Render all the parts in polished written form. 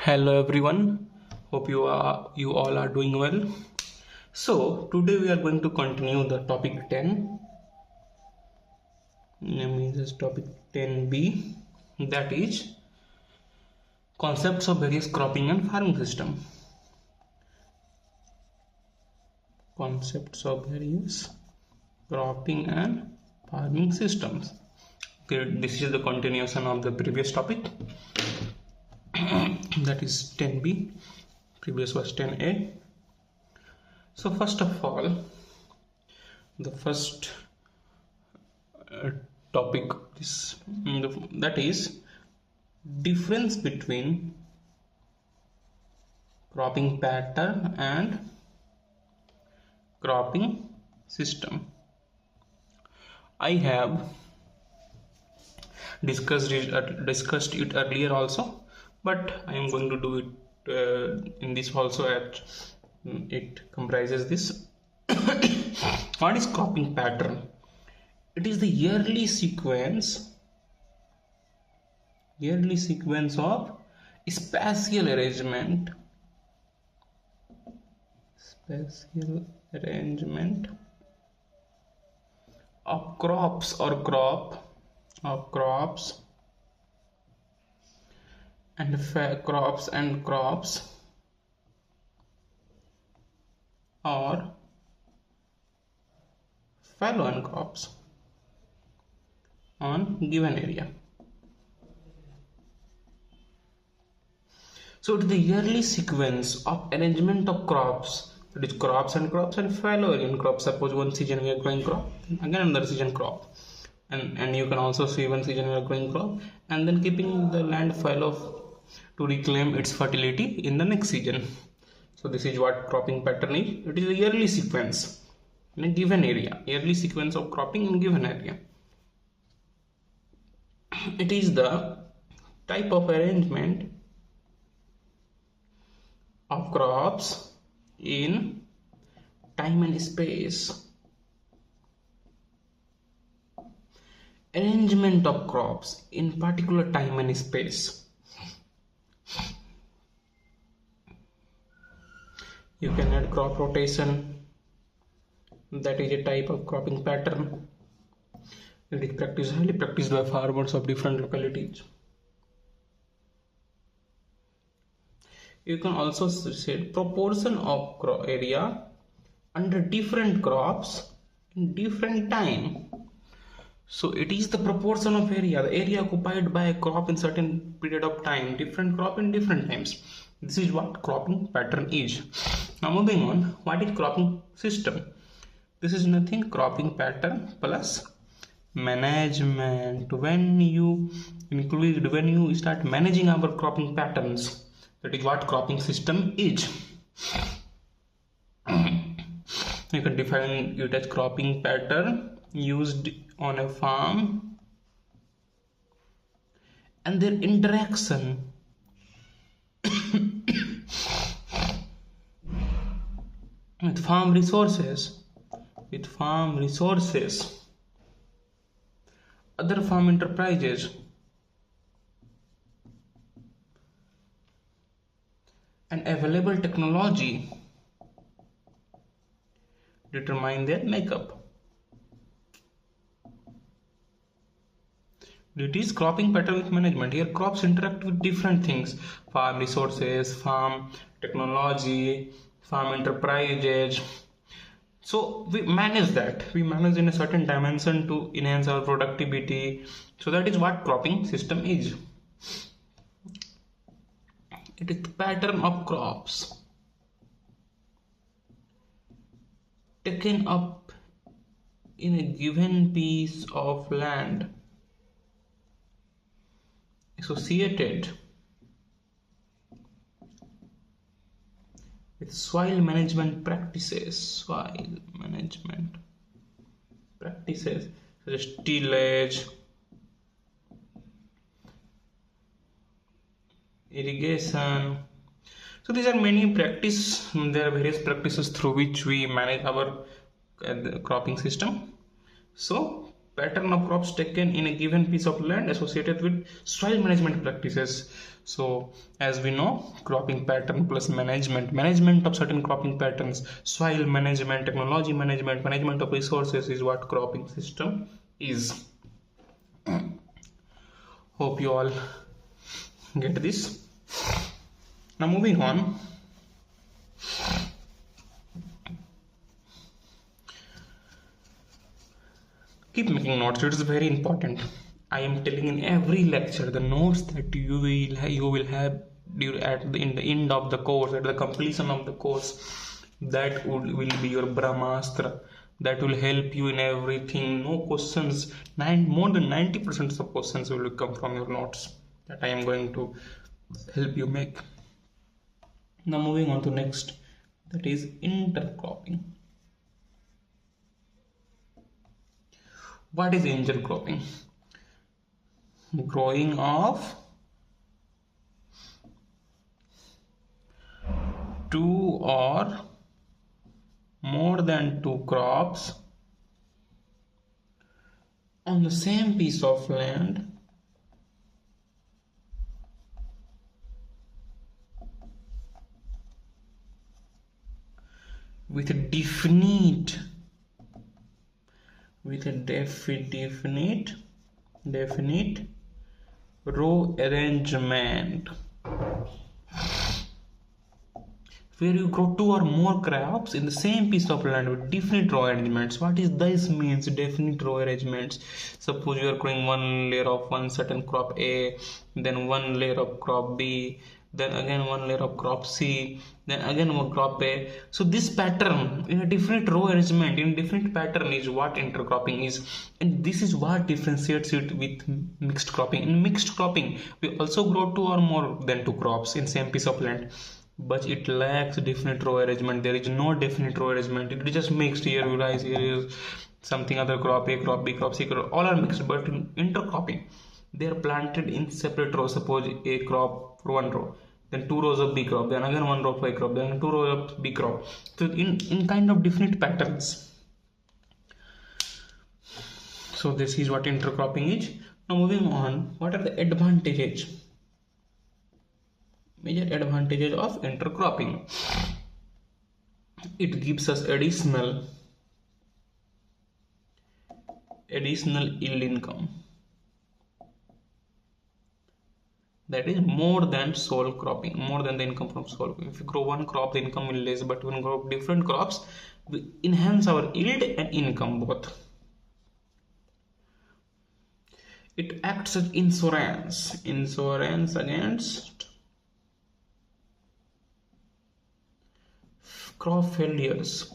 Hello everyone, hope you all are doing well. So today we are going to continue the topic 10. Name is topic 10b, that is concepts of various cropping and farming system. Concepts of various cropping and farming systems. Okay, this is the continuation of the previous topic. That is 10b, previous was 10a. So first of all, the first topic is that is difference between cropping pattern and cropping system. I have discussed it earlier also, but I am going to do it in this also. It comprises this. What is cropping pattern? It is the yearly sequence of spatial arrangement of crops and crops or fallow crops on given area. So it is the yearly sequence of arrangement of crops, that is crops and fallow crops. Suppose one season we are growing crop, again another season crop, and you can also see one season we are growing crop, and then keeping the land fallow to reclaim its fertility in the next season. So this is what cropping pattern is. It is a yearly sequence in a given area, yearly sequence of cropping in given area. It is the type of arrangement of crops in time and space. Arrangement of crops in particular time and space. You can add crop rotation, that is a type of cropping pattern. It is highly practiced by farmers of different localities. You can also set proportion of area under different crops in different time. So it is the proportion of area, the area occupied by a crop in certain period of time, different crop in different times. This is what cropping pattern is. Now moving on, what is cropping system? This is nothing, cropping pattern plus management. When you start managing our cropping patterns, that is what cropping system is. You can define it as cropping pattern used on a farm and their interaction with farm resources, other farm enterprises, and available technology determine their makeup. It is cropping pattern with management. Here crops interact with different things: farm resources, farm technology, farm enterprises. So we manage that. We manage in a certain dimension to enhance our productivity. So that is what cropping system is. It is the pattern of crops taken up in a given piece of land associated with soil management practices such as tillage, irrigation. So these are many practice. There are various practices through which we manage our cropping system. So pattern of crops taken in a given piece of land associated with soil management practices. So as we know, cropping pattern plus management of certain cropping patterns, soil management, technology management, management of resources is what cropping system is. Hope you all get this. Now moving on. Keep making notes, it is very important. I am telling in every lecture the notes that you will have in the end of the course, at the completion of the course, that will be your Brahmastra. That will help you in everything. No questions. More than 90% of questions will come from your notes that I am going to help you make. Now moving on to next, that is intercropping. What is intercropping? Growing of two or more than two crops on the same piece of land with a definite row arrangement, where you grow two or more crops in the same piece of land with definite row arrangements. What is this means, definite row arrangements? Suppose you are growing one layer of one certain crop A, then one layer of crop B, then again one layer of crop C, then again one crop A. So this pattern in a different row arrangement, in a different pattern, is what intercropping is, and this is what differentiates it with mixed cropping. In mixed cropping, we also grow two or more than two crops in same piece of land, but it lacks definite row arrangement. There is no definite row arrangement. It is just mixed. Here you rice, here is something other crop, A crop, B crop, C crop, all are mixed. But in intercropping, they are planted in separate rows. Suppose A crop for one row, then two rows of B crop, then again one row of A crop, then two rows of B crop. So in kind of definite patterns. So this is what intercropping is. Now moving on, what are the advantages? Major advantages of intercropping. It gives us additional yield income, that is more than sole cropping, more than the income from sole. If you grow one crop, the income will less, but when we grow different crops, we enhance our yield and income both. It acts as insurance against crop failures.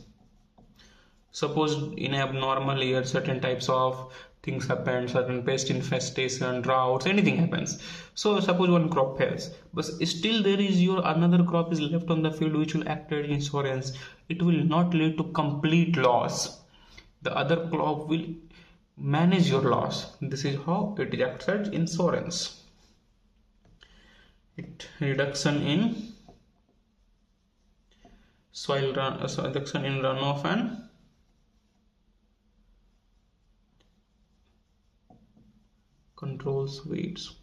Suppose in abnormal year certain types of things happen, certain pest infestation, droughts, anything happens. So suppose one crop fails, but still there is your another crop is left on the field which will act as insurance. It will not lead to complete loss. The other crop will manage your loss. This is how it acts as insurance. It reduction in reduction in runoff and controls weeds.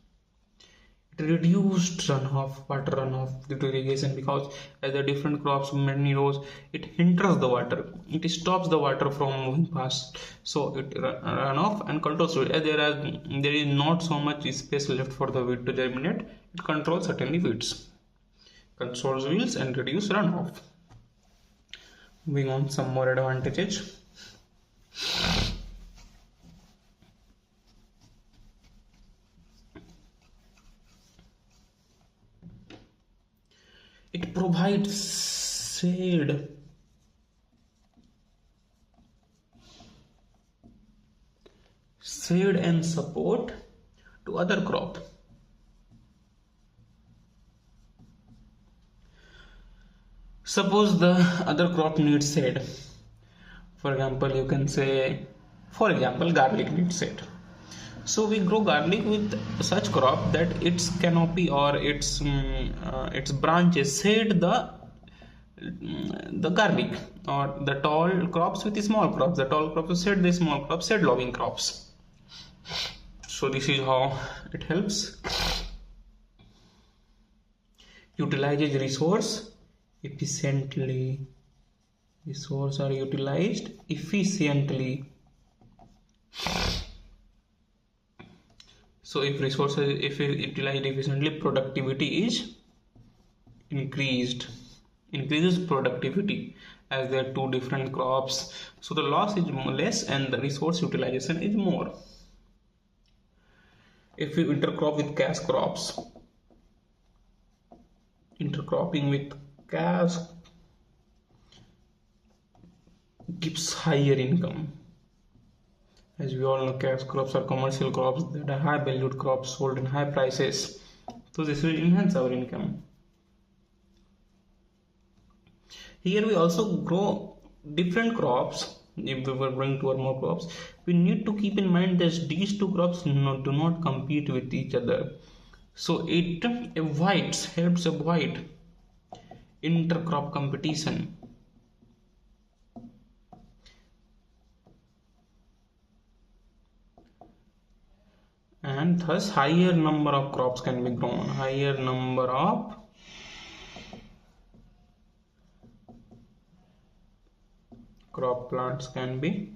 It reduced water runoff due to irrigation, because as the different crops many rows, it hinders the water. It stops the water from moving past. So it runoff and controls weeds. As there is not so much space left for the weed to germinate, it controls certainly weeds, controls weeds and reduce runoff. Moving on, some more advantages. It provides shade and support to other crop. Suppose the other crop needs shade. For example, you can say, garlic needs shade. So we grow garlic with such crop that its canopy or its branches shade the the garlic, or the tall crops with the small crops, the tall crops shed the small crops, shed logging crops. So this is how it helps. Utilizes resource efficiently. Resources are utilized efficiently. So if resources utilized efficiently, productivity is increased. Increases productivity, as there are two different crops, so the loss is less and the resource utilization is more. If you intercrop with cash crops, intercropping with cash gives higher income. As we all know, cash crops are commercial crops that are high valued crops sold in high prices, so this will enhance our income. Here we also grow different crops. If we were growing two or more crops, we need to keep in mind that these two crops do not compete with each other. So it helps avoid intercrop competition. And thus higher number of crops can be grown. Higher number of crop plants can be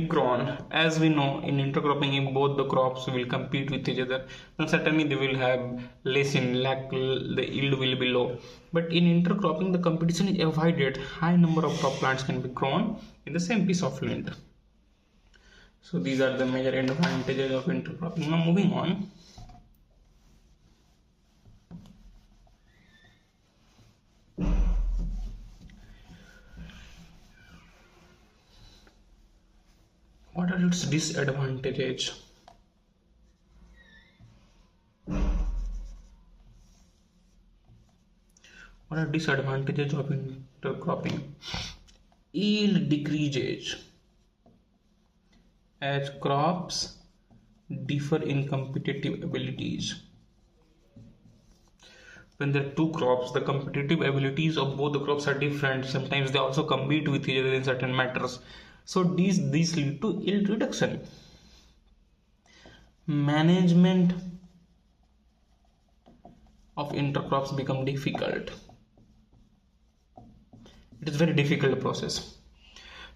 grown. As we know, in intercropping, if both the crops will compete with each other, then certainly they will have less in lack, the yield will be low. But in intercropping, the competition is avoided. High number of crop plants can be grown in the same piece of land. So these are the major advantages of intercropping. Now moving on. What are its disadvantages? What are disadvantages of intercropping? Yield decreases as crops differ in competitive abilities. When there are two crops, the competitive abilities of both the crops are different. Sometimes they also compete with each other in certain matters. So these lead to yield reduction. Management of intercrops become difficult. It is very difficult process,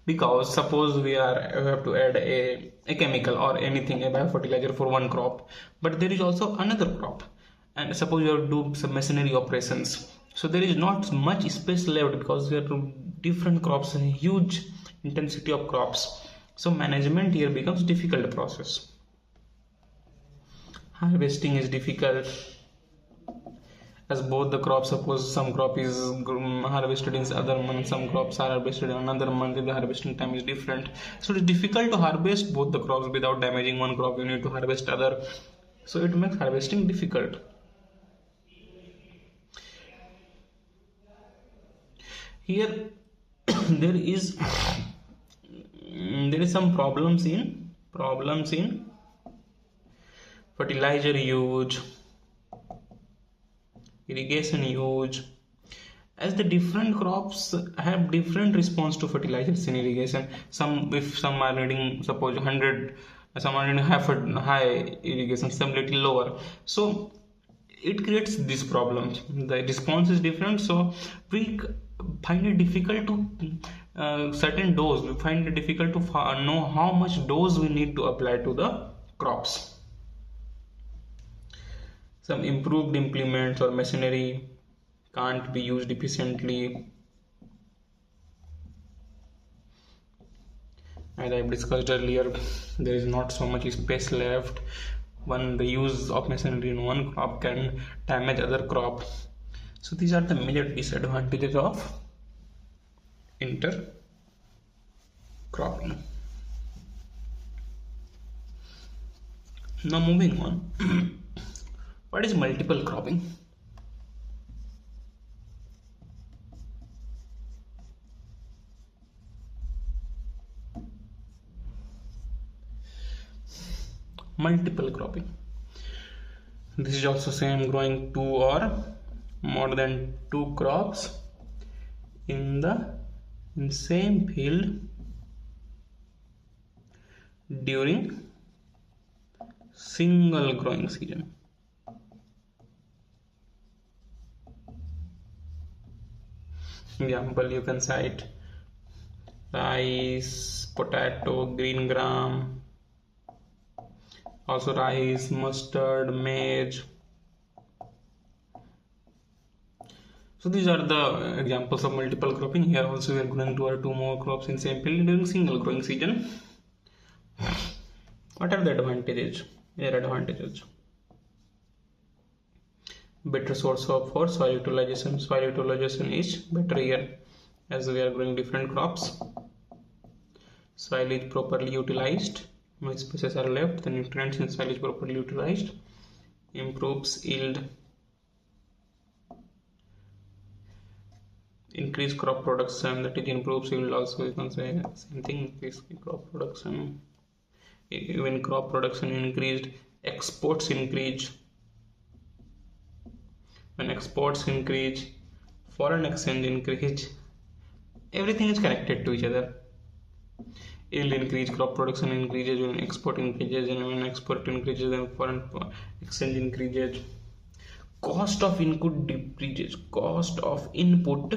because suppose we have to add a chemical or anything, a biofertilizer for one crop, but there is also another crop, and suppose you have to do some machinery operations, so there is not much space left because there are different crops and huge intensity of crops. So management here becomes difficult process. Harvesting is difficult, as both the crops, suppose some crop is harvested in other month, some crops are harvested in another month, if the harvesting time is different, so it's difficult to harvest both the crops without damaging one crop. You need to harvest other, so it makes harvesting difficult. Here there is some problems in fertilizer use, irrigation use, as the different crops have different response to fertilizers and irrigation. If some are needing, suppose 100, some are needing high irrigation, some little lower, so it creates these problems. The response is different, so we find it difficult to certain dose. We find it difficult to know how much dose we need to apply to the crops. Some improved implements or machinery can't be used efficiently. As I've discussed earlier, there is not so much space left. The use of machinery in one crop can damage other crop. So these are the major disadvantages of intercropping. Now moving on. What is multiple cropping? Multiple cropping. This is also same, growing two or more than 2 crops in the same field during single growing season. Example, you can cite rice, potato, green gram, also rice, mustard, maize. So these are the examples of multiple cropping. Here also we are going to add 2 more crops in same field during single growing season. What are the advantages? Here advantages: better source of for soil utilization. Soil utilization is better here as we are growing different crops. Soil is properly utilized. No spaces are left. The nutrients in soil is properly utilized. Improves yield. Increase crop production, that is improves yield also. You can say same thing, increase crop production. When crop production increased, exports increase. When exports increase, foreign exchange increase. Everything is connected to each other. Yield increase, crop production increases when export increases, and when export increases then foreign exchange increases. Cost of input decreases. Cost of input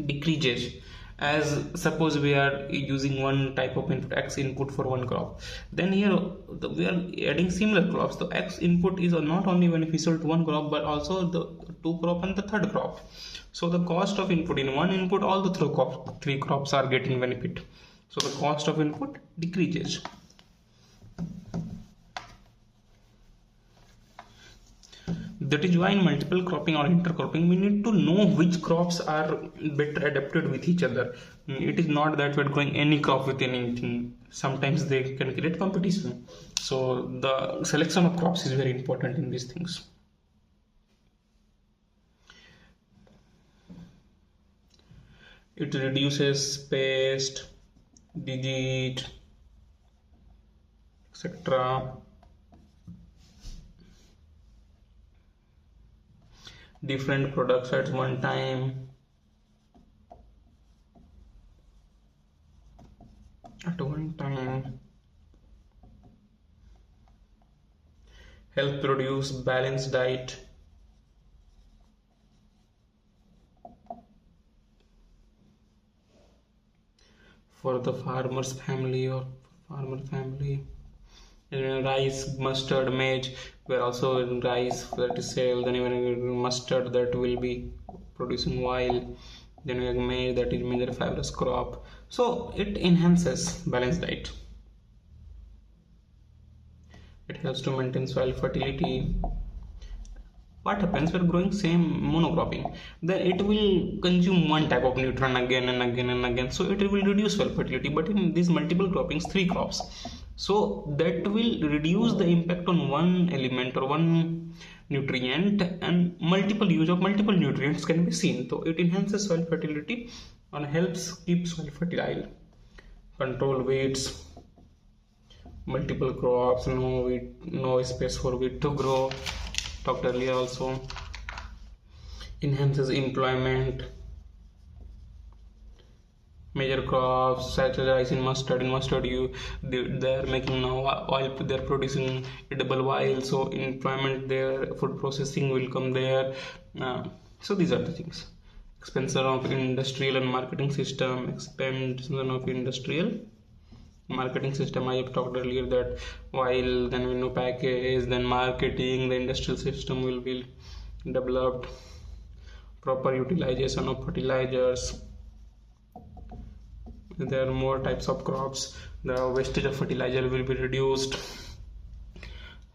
decreases. As suppose we are using one type of input, X input for one crop, then here we are adding similar crops. The X input is not only beneficial to one crop but also the 2 crop and the 3rd crop. So the cost of input in one input, all the 3 crops are getting benefit. So the cost of input decreases. That is why in multiple cropping or intercropping we need to know which crops are better adapted with each other. It is not that we are growing any crop with anything. Sometimes they can create competition. So the selection of crops is very important in these things. It reduces pest, disease, etc. Different products at one time. Help produce balanced diet. For the farmer's family or farmer family. Rice, mustard, maize, where also in rice that is sale, then even mustard that will be producing oil, then we have maize that is major fibrous crop. So it enhances balanced diet. It helps to maintain soil fertility. What happens when growing same monocropping? Then it will consume one type of nutrient again and again and again, so it will reduce soil fertility. But in these multiple croppings, 3 crops, so that will reduce the impact on one element or one nutrient, and multiple use of multiple nutrients can be seen. So it enhances soil fertility and helps keep soil fertile. Control weeds. Multiple crops, no space for wheat to grow. Talked earlier also. Enhances employment. Major crops such as rice and mustard. In mustard, they are making now oil. They are producing edible oil. So employment there, food processing will come there. So these are the things. Expansion of industrial and marketing system. Expansion of industrial marketing system. I have talked earlier that while then we know package, then marketing, the industrial system will be developed. Proper utilization of fertilizers. There are more types of crops. The wastage of fertilizer will be reduced.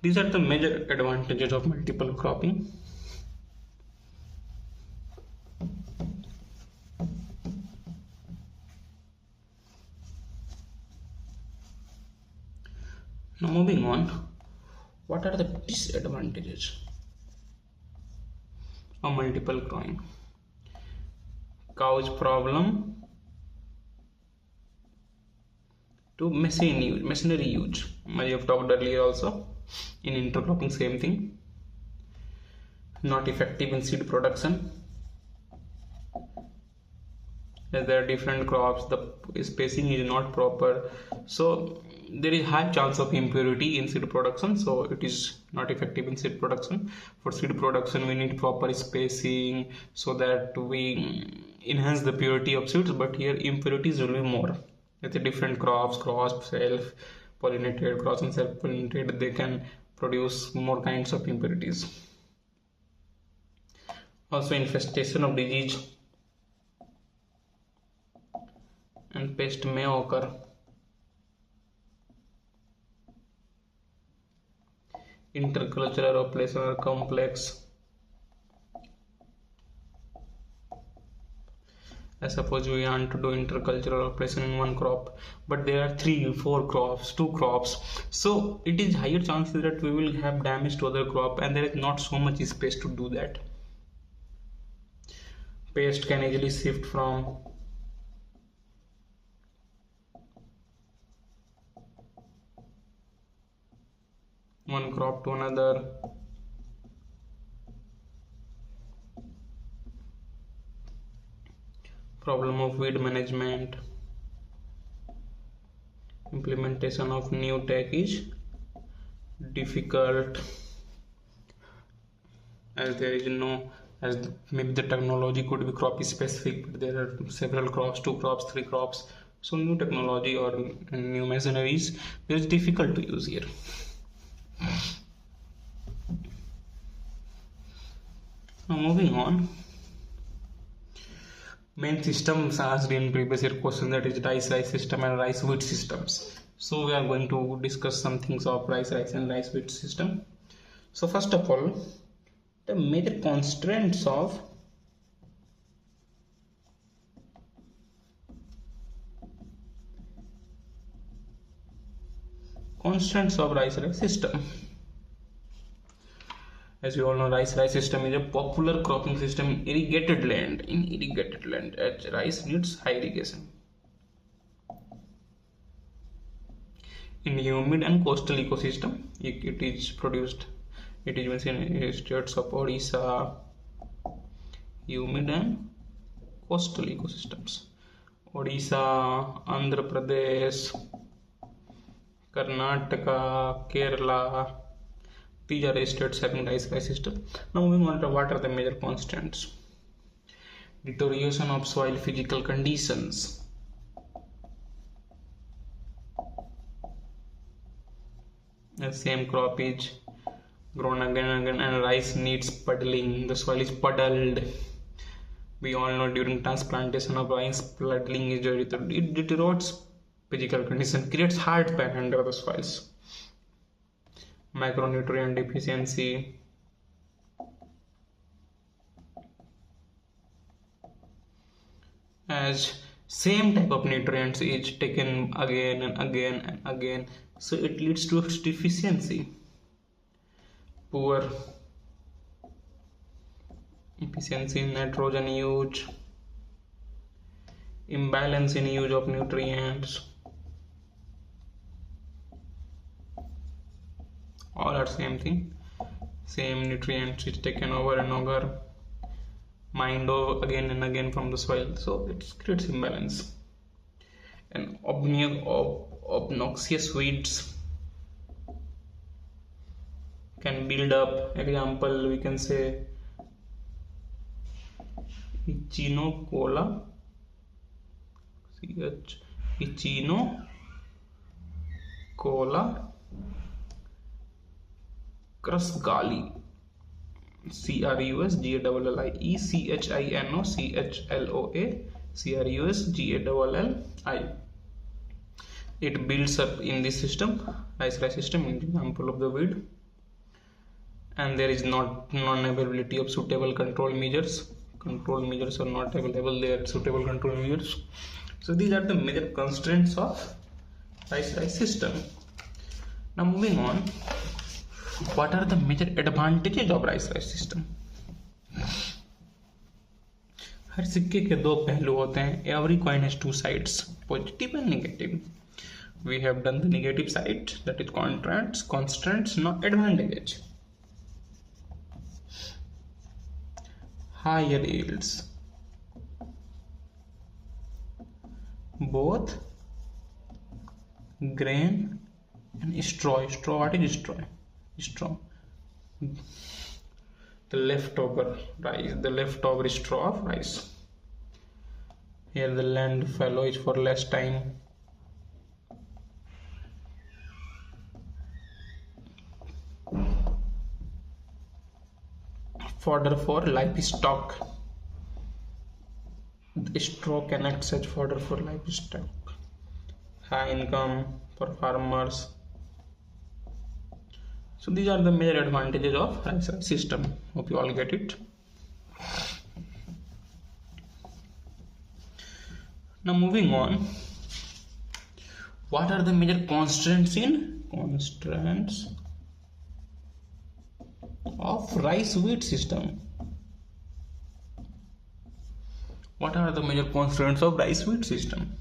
These are the major advantages of multiple cropping. Now moving on, what are the disadvantages of multiple cropping? Cause problem to machinery use. I have talked earlier also in intercropping, same thing. not effective in seed production. As there are different crops, the spacing is not proper, so there is high chance of impurity in seed production, so it is not effective in seed production. For seed production we need proper spacing so that we enhance the purity of seeds, but here impurities will be more. With the different crops, self pollinated, cross and self pollinated, they can produce more kinds of impurities. Also infestation of disease and pest may occur. Intercultural operations are complex. I suppose we want to do intercultural operation in one crop, but there are 3, 4 crops, 2 crops, so it is higher chances that we will have damage to other crop, and there is not so much space to do that. Pest can easily shift from one crop to another. Problem of weed management. Implementation of new tech is difficult, as there is no, as maybe the technology could be crop specific, but there are several crops, 2 crops, 3 crops, so new technology or new machineries, it is difficult to use here. Now moving on, main systems asked in previous year question, that is rice system and rice wheat systems. So we are going to discuss some things of rice and rice wheat system. So first of all, the major constraints of rice system. As you all know, rice system is a popular cropping system in irrigated land. As rice needs high irrigation. In humid and coastal ecosystem, it is produced. It is in states of Odisha, humid and coastal ecosystems. Odisha, Andhra Pradesh, Karnataka, Kerala. These are states having rice system. Now moving on to what are the major constants. Deterioration of soil physical conditions. The same crop is grown again and again, and rice needs puddling. The soil is puddled. We all know during transplantation of rice, puddling is it deteriorates physical condition, creates hard pan under the soils. Micronutrient deficiency. As same type of nutrients is taken again and again and again, so it leads to its deficiency. Poor efficiency in nitrogen use, imbalance in use of nutrients. All are same thing, same nutrients is taken over and over, mined over again and again from the soil, so it creates imbalance. And obnoxious weeds can build up. Example, we can say Echinocola, crusgali, CRUSGALLI, ECHINOCHLOA, it builds up in this system, rice system, in example of the weed. And there is non-availability of suitable control measures. Control measures are not available there, suitable control measures. So these are the major constraints of rice system. Now moving on, what are the major advantages of rice system? हर सिक्के के 2 पहलू होते हैं. Every coin has 2 sides, positive and negative. We have done the negative side, that is constraints, now advantages. higher yields. Both grain and straw. Straw, what is straw? Straw. The leftover rice, the leftover straw of rice. Here the land fallow is for less time. Fodder for livestock. The straw can act as fodder for livestock. High income for farmers. So these are the major advantages of rice system. Hope you all get it. Now moving on. What are the major constraints of rice wheat system? What are the major constraints of rice wheat system?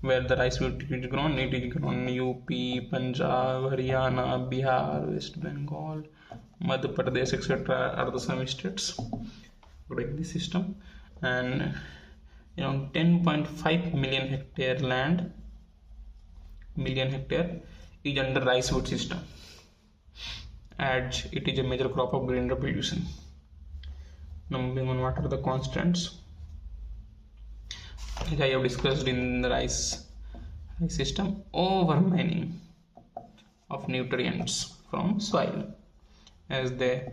Where the rice wheat is grown, it is grown in UP, Punjab, Haryana, Bihar, West Bengal, Madhya Pradesh, etc. are the some states growing this system. And 10.5 million hectare land is under rice wheat system, as it is a major crop of grain production. Now moving on, what are the constants? As I have discussed in the rice system, over mining of nutrients from soil, as they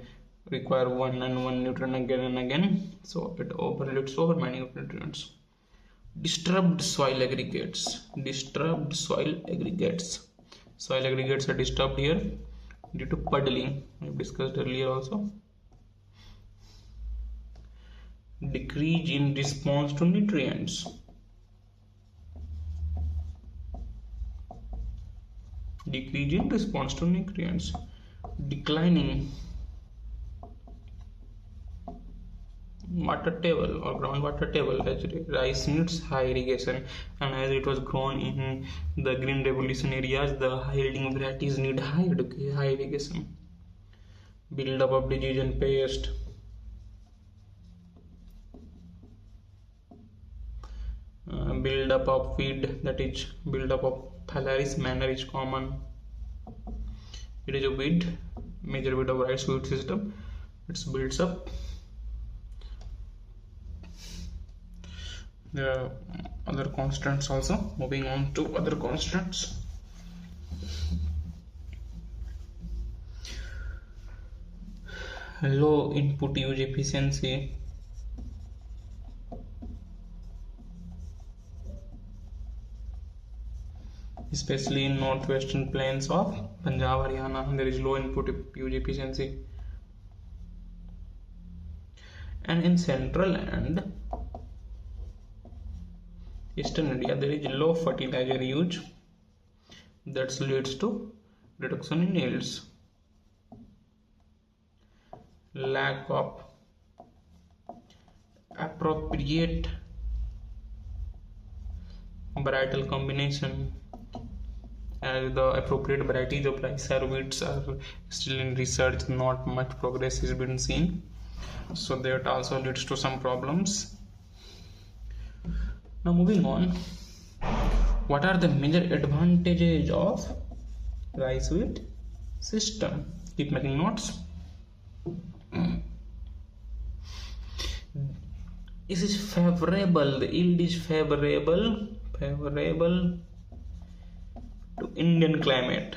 require one and one nutrient again and again, so it leads to over mining of nutrients. Disturbed soil aggregates. Soil aggregates are disturbed here due to puddling, I discussed earlier also. Decrease in response to nutrients. Declining water table or groundwater table, as rice needs high irrigation, and as it was grown in the green revolution areas, the high yielding varieties need high irrigation. Build up of disease and pest. Build up of weed, that is build up of Phalaris manner is common. It is a weed, major weed of rice wheat system. It builds up. There are other constants also. Moving on to other constants. Low input use efficiency. Especially in northwestern plains of Punjab, Haryana, there is low input use efficiency. And in central and eastern India, there is low fertilizer use, that leads to reduction in yields. Lack of appropriate varietal combination, as the appropriate varieties of rice or wheats are still in research, not much progress has been seen, so that also leads to some problems. Now moving on, what are the major advantages of rice wheat system? Keep making notes. This is favorable, the yield is favorable to Indian climate.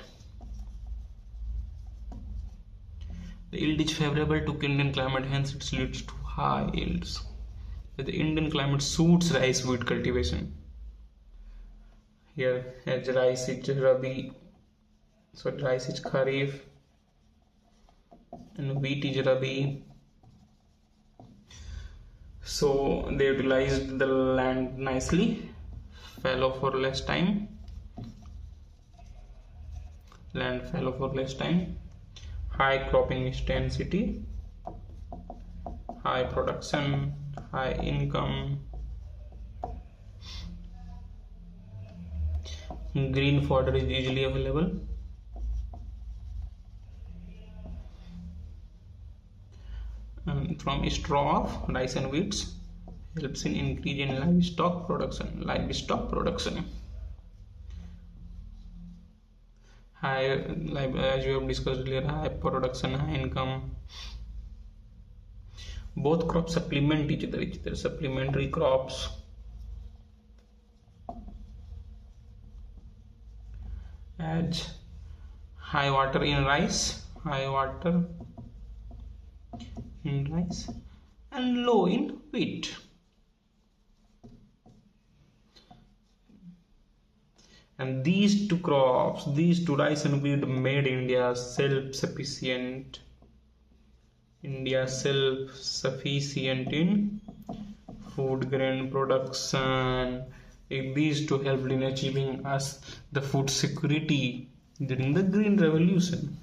The yield is favorable to Indian climate, hence it leads to high yields. The Indian climate suits rice wheat cultivation. Here, as rice is Rabi, so rice is Kharif, and wheat is Rabi. So they utilized the land nicely, fallow for less time. High cropping intensity, high production, high income. Green fodder is easily available. from straw of rice and wheats helps in increasing livestock production. High, as we have discussed earlier, high production, high income. Both crops supplement each other. They're supplementary crops. As high water in rice, and low in wheat. And these two crops, rice and wheat, made India self-sufficient. In food grain production. These two helped in achieving us the food security during the Green Revolution.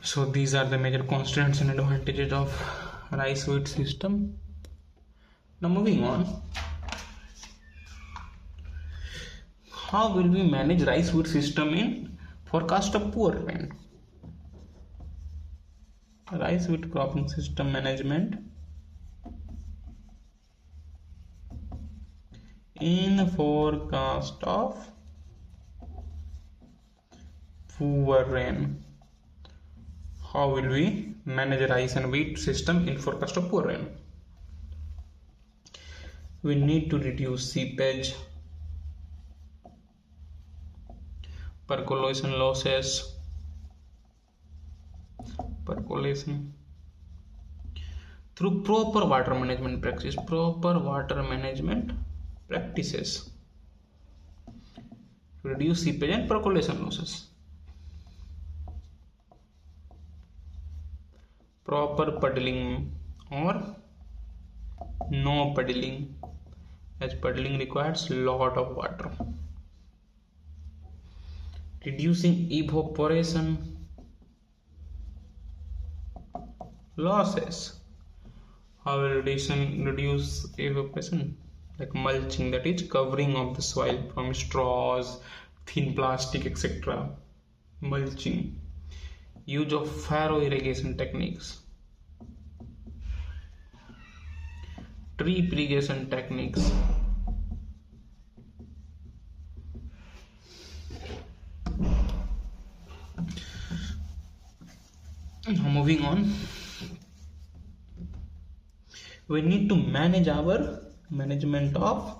So these are the major constraints and advantages of rice wheat system. Now moving on. How will we manage rice wheat system in forecast of poor rain? Rice wheat cropping system management in forecast of poor rain. How will we manage rice and wheat system in forecast of poor rain? We need to reduce seepage, percolation losses, through proper water management practices to reduce seepage and percolation losses. Proper puddling or no puddling, as puddling requires lot of water. Reducing evaporation losses. How will reduce evaporation? Like mulching, that is covering of the soil from straws, thin plastic, etc. Mulching. Use of furrow irrigation techniques. Drip irrigation techniques. Now moving on, we need to manage our management of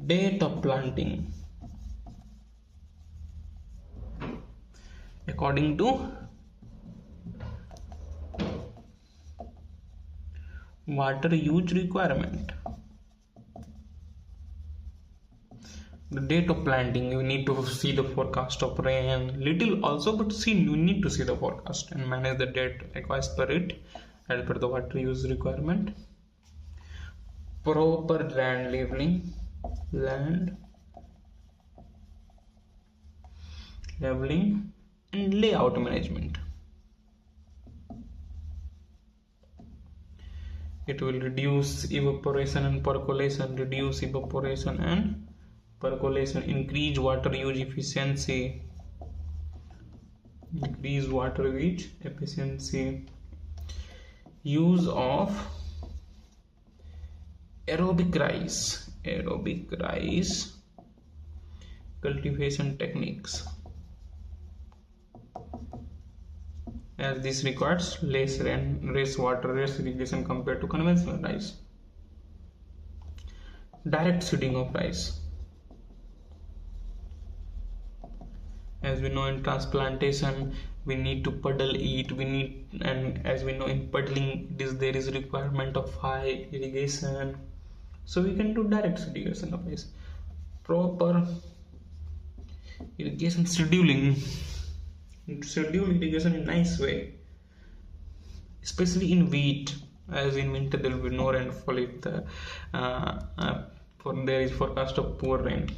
date of planting according to water use requirement. The date of planting, you need to see the forecast of rain, little also, but you need to see the forecast and manage the date as per it, as per the water use requirement. Proper land leveling and layout management. It will reduce evaporation and percolation, increase water use efficiency, use of aerobic rice cultivation techniques, as this requires less rain, less water, less irrigation compared to conventional rice. Direct seeding of rice. As we know, in transplantation we need to puddle it, and as we know, in puddling there is requirement of high irrigation, so we can do direct irrigation of rice. Proper irrigation scheduling, schedule irrigation in nice way, especially in wheat, as in winter there will be no rainfall if there is forecast of poor rain.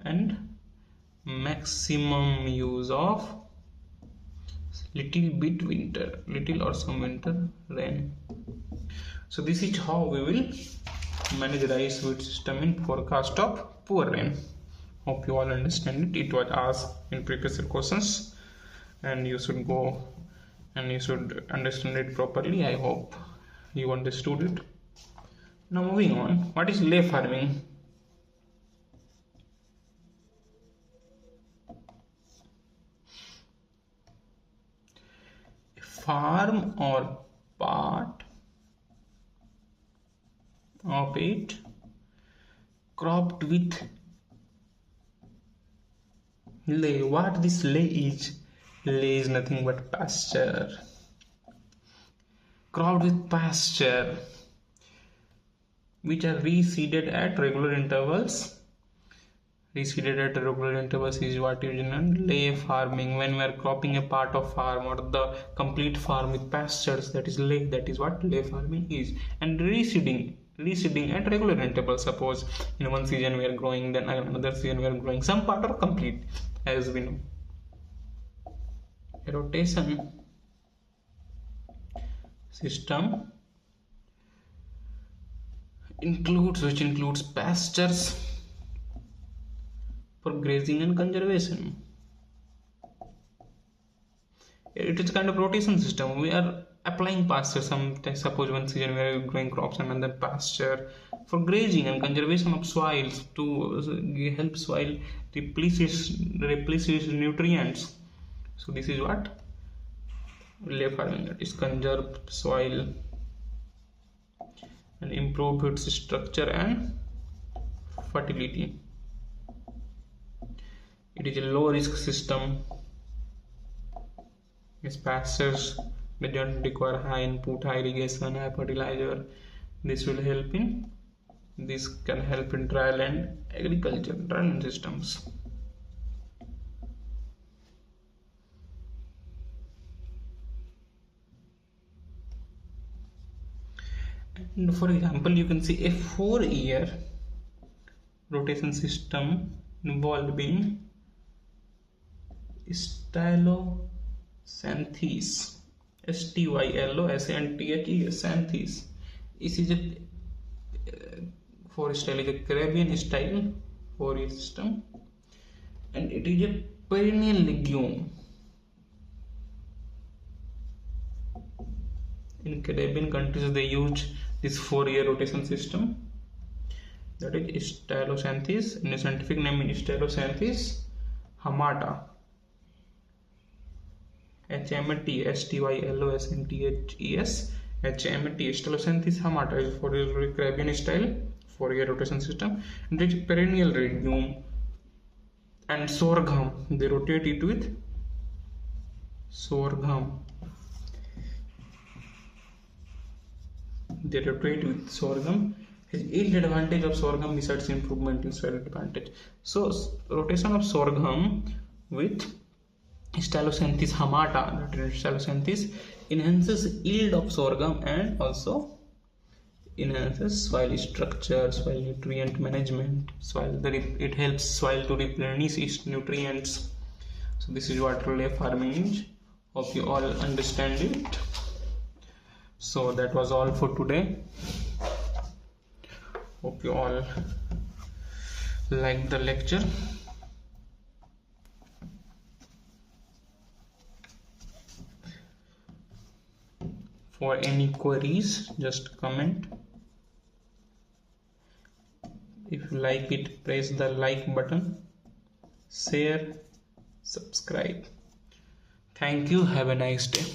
And maximum use of little or some winter rain. So this is how we will manage rice wheat system in forecast of poor rain. Hope you all understand it. It was asked in previous questions. and you should go and you should understand it properly. I hope you understood it. Now moving on, what is lay farming? A farm or part of it cropped with lay. What this lay is? Lay is nothing but pasture. Cropped with pasture, which are reseeded at regular intervals. Reseeded at regular intervals is what is known lay farming. When we are cropping a part of farm or the complete farm with pastures, that is lay. That is what lay farming is. And reseeding at regular intervals. Suppose in one season we are growing, then another season we are growing some part or complete, as we know. A rotation system includes pastures for grazing and conservation. It is kind of rotation system. We are applying pasture. Suppose one season we are growing crops and another pasture for grazing and conservation of soils to help soil replace its nutrients. So this is what lay farming, that is conserve soil and improve its structure and fertility. It is a low risk system. Its pastures, they don't require high input, high irrigation, high fertilizer. This can help in dryland agriculture, dryland systems. And for example, you can see a 4-year rotation system involving Stylosanthes, Stylosanthes. This is a 4 style, is a Caribbean style 4-year system, and it is a perennial legume. In Caribbean countries they use this 4-year rotation system, that is Stylosanthes, and the scientific name is Stylosanthes hamata. HMT, Stylosanthes HMT, Stylosanthes hamata is for the Caribbean style 4-year rotation system, and it is perennial legume. And sorghum, they rotate it with sorghum. They rotate with sorghum. His yield advantage of sorghum besides improvement in soil advantage. So rotation of sorghum with Stylosanthes hamata, that is Stylosanthes, enhances yield of sorghum and also enhances soil structure, soil nutrient management. It helps soil to replenish its nutrients. So this is what lay farming is. Hope you all understand it. So that was all for today. Hope you all liked the lecture. For any queries, just comment. If you like it, press the like button, share, subscribe. Thank you. Have a nice day.